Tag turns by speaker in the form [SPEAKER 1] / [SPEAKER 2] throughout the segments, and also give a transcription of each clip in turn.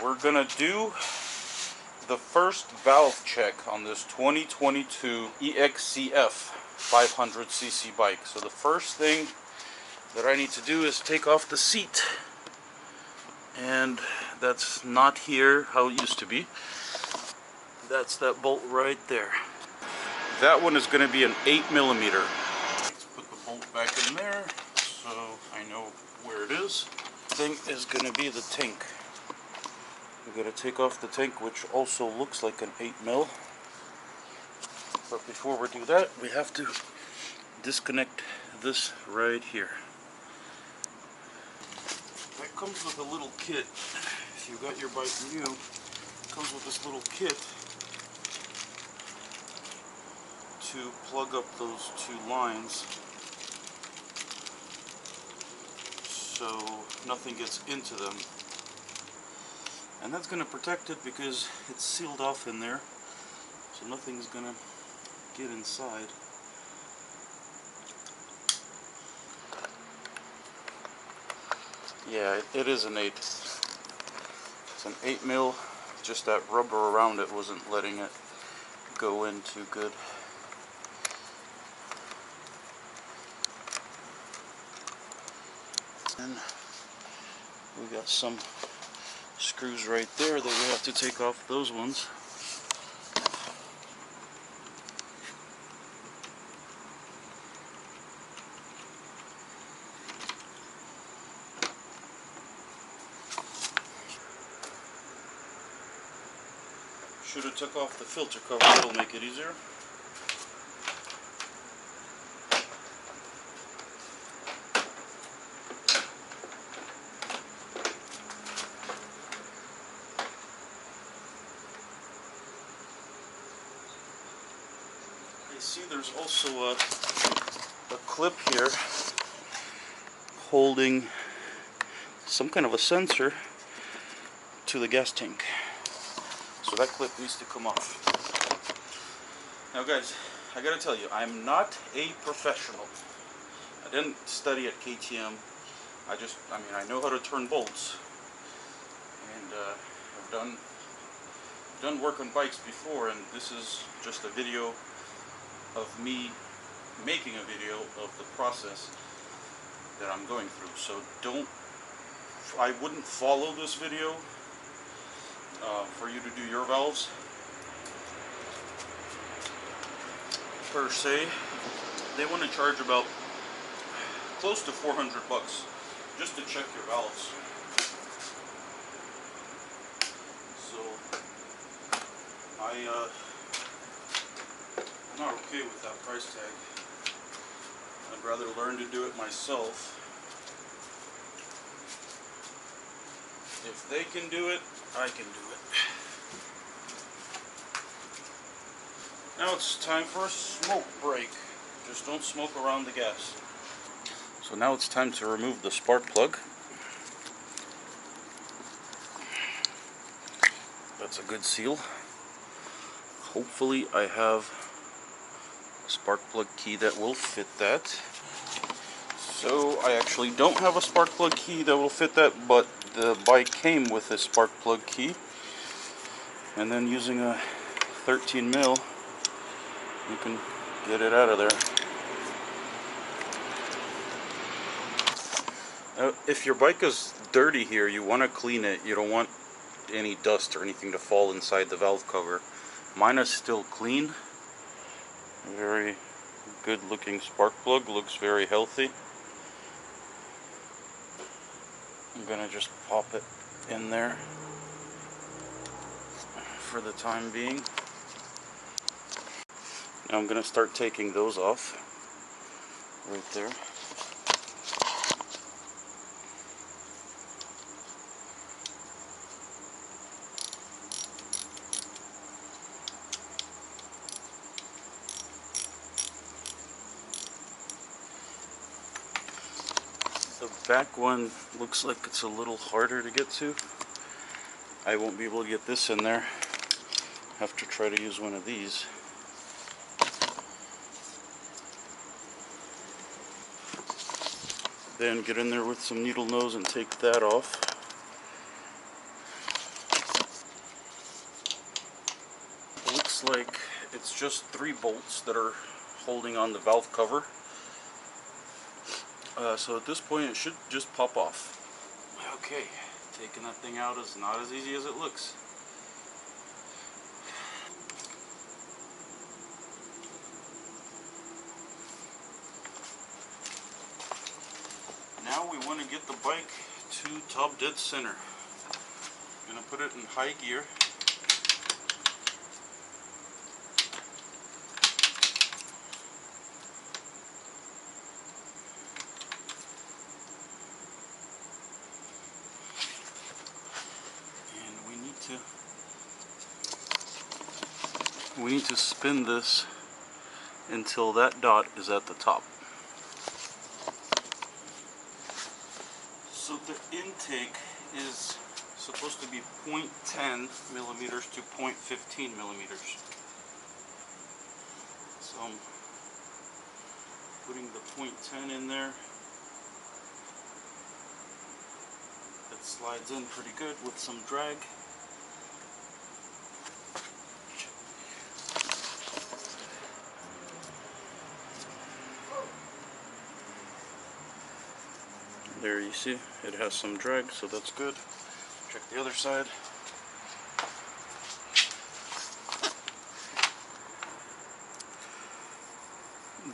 [SPEAKER 1] we're gonna do the first valve check on this 2022 excf 500cc bike. So the first thing that I need to do is take off the seat, and that's not here how it used to be. That's that bolt right there. That one is going to be an 8mm. Let's put the bolt back in there so I know where it is. Thing is going to be the tank. We're going to take off the tank, which also looks like an 8mm. But before we do that, we have to disconnect this right here. That comes with a little kit. If you got your bike new, it comes with this little kit to plug up those two lines so nothing gets into them. And that's going to protect it because it's sealed off in there, so nothing's going to get inside. Yeah, it is an 8. It's an 8mm, just that rubber around it wasn't letting it go in too good. And we got some screws right there that we have to take off those ones. Should have took off the filter cover, it'll make it easier. See, there's also a clip here holding some kind of a sensor to the gas tank. So that clip needs to come off. Now guys, I gotta tell you, I'm not a professional. I didn't study at KTM. I know how to turn bolts. And I've done work on bikes before, and this is just a video of me making a video of the process that I'm going through. So I wouldn't follow this video for you to do your valves per se. They want to charge about close to $400 just to check your valves. So I'm not okay with that price tag. I'd rather learn to do it myself. If they can do it, I can do it. Now it's time for a smoke break. Just don't smoke around the gas. So now it's time to remove the spark plug. That's a good seal. Hopefully I have a spark plug key that will fit that. So I actually don't have a spark plug key that will fit that, but the bike came with a spark plug key. And then using a 13mm, you can get it out of there. Now, if your bike is dirty here, you want to clean it. You don't want any dust or anything to fall inside the valve cover. Mine is still clean. Very good looking spark plug, looks very healthy. I'm gonna just pop it in there for the time being. Now I'm gonna start taking those off right there. The back one looks like it's a little harder to get to. I won't be able to get this in there. Have to try to use one of these. Then get in there with some needle nose and take that off. looks like it's just 3 bolts that are holding on the valve cover. So at this point it should just pop off. Okay, taking that thing out is not as easy as it looks. Now we want to get the bike to top dead center. I'm going to put it in high gear. And we need to spin this until that dot is at the top. So the intake is supposed to be 0.10 millimeters to 0.15 millimeters. So I'm putting the 0.10 in there. That slides in pretty good with some drag. There you see, it has some drag, so that's good. Check the other side.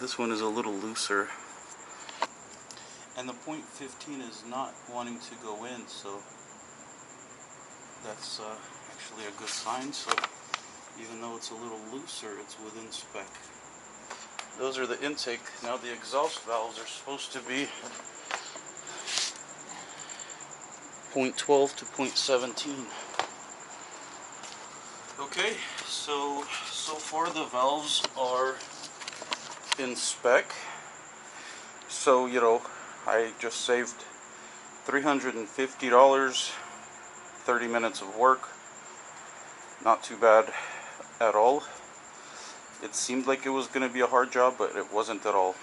[SPEAKER 1] This one is a little looser. And the 0.15 is not wanting to go in, so that's actually a good sign. So even though it's a little looser, it's within spec. Those are the intake. Now the exhaust valves are supposed to be 0.12 to 0.17. Okay, so far the valves are in spec. So, you know, I just saved $350, 30 minutes of work. Not too bad at all. It seemed like it was going to be a hard job, but it wasn't at all.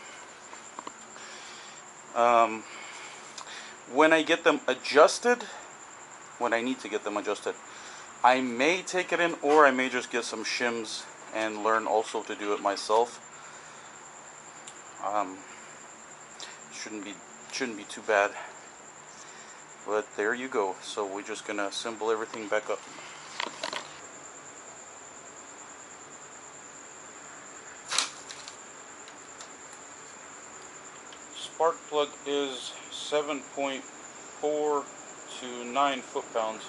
[SPEAKER 1] When I get them adjusted, when I need to get them adjusted, I may take it in, or I may just get some shims and learn also to do it myself. Shouldn't be too bad. But there you go. So we're just gonna assemble everything back up. Spark plug is 7.4 to 9 foot-pounds,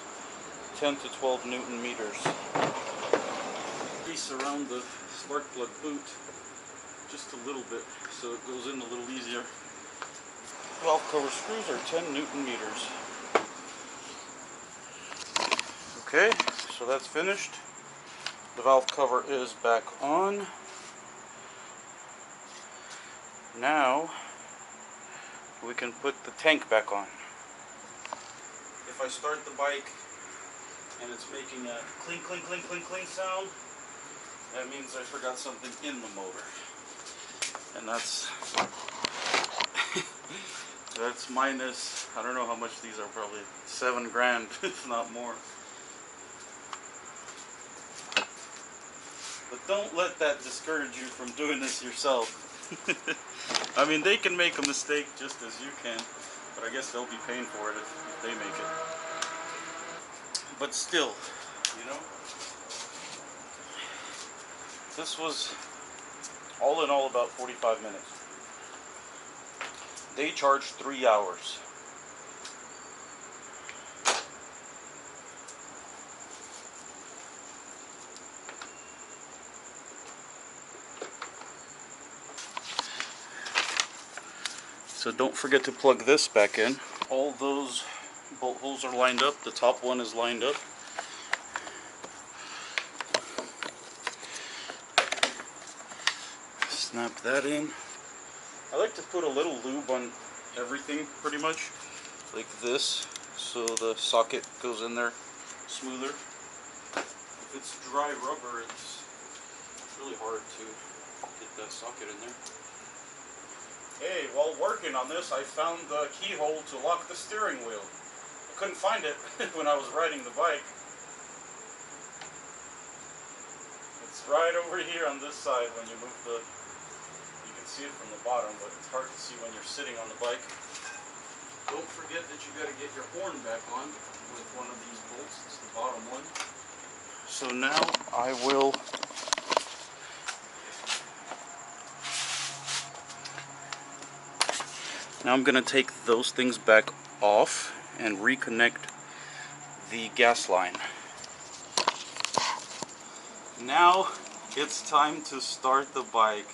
[SPEAKER 1] 10 to 12 Newton meters. Grease around the spark plug boot just a little bit so it goes in a little easier. Valve cover screws are 10 Newton meters. Okay, so that's finished. The valve cover is back on. Now we can put the tank back on. If I start the bike and it's making a clink, clink, clink, clink, clink sound, that means I forgot something in the motor. And that's that's minus, I don't know how much these are, probably $7 grand, if not more. But don't let that discourage you from doing this yourself. I mean, they can make a mistake just as you can, but I guess they'll be paying for it if they make it. But still, you know, this was all in all about 45 minutes. They charged 3 hours. So don't forget to plug this back in. All those bolt holes are lined up. The top one is lined up. Snap that in. I like to put a little lube on everything pretty much, like this, so the socket goes in there smoother. If it's dry rubber, it's really hard to get that socket in there. Hey, while working on this, I found the keyhole to lock the steering wheel. I couldn't find it when I was riding the bike. It's right over here on this side when you move the... You can see it from the bottom, but it's hard to see when you're sitting on the bike. Don't forget that you got to get your horn back on with one of these bolts. It's the bottom one. So now I will I'm going to take those things back off and reconnect the gas line. Now it's time to start the bike.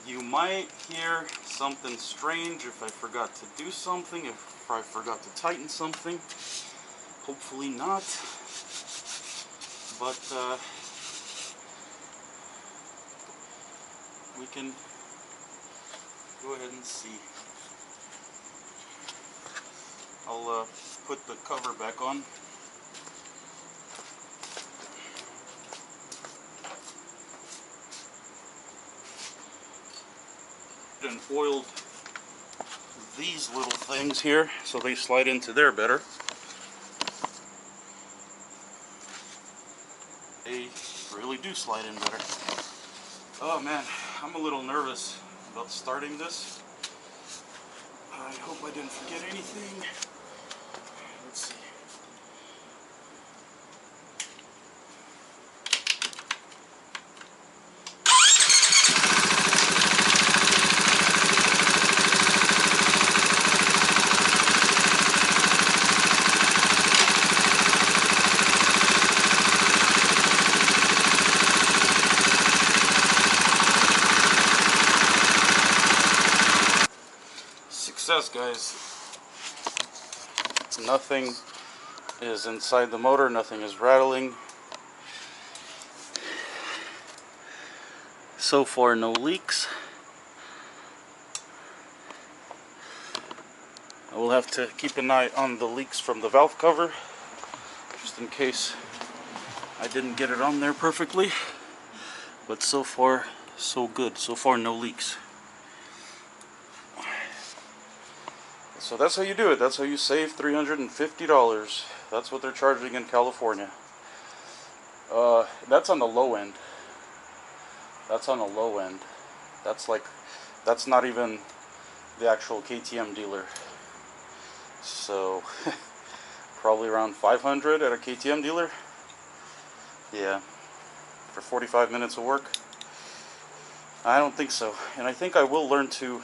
[SPEAKER 1] You might hear something strange if I forgot to do something, if I forgot to tighten something. Hopefully not. But we can go ahead and see. I'll put the cover back on. And oiled these little things here so they slide into there better. They really do slide in better. Oh man, I'm a little nervous about starting this. I hope I didn't forget anything. Let's see. Success, guys. Nothing is inside the motor, nothing is rattling. So far, no leaks. I will have to keep an eye on the leaks from the valve cover, just in case I didn't get it on there perfectly. But so far, so good. So far, no leaks. So that's how you do it. That's how you save $350. That's what they're charging in California. That's on the low end. That's on the low end. That's not even the actual KTM dealer. So probably around 500 at a KTM dealer. Yeah, for 45 minutes of work. I don't think so. And I think I will learn to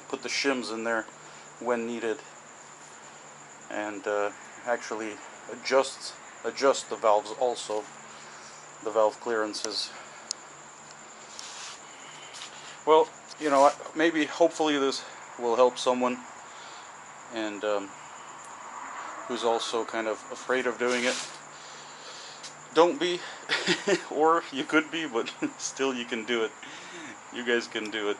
[SPEAKER 1] put the shims in there when needed, and actually adjust the valves also, the valve clearances. Well, you know, maybe hopefully this will help someone and who's also kind of afraid of doing it. Don't be, or you could be, but still you can do it. You guys can do it.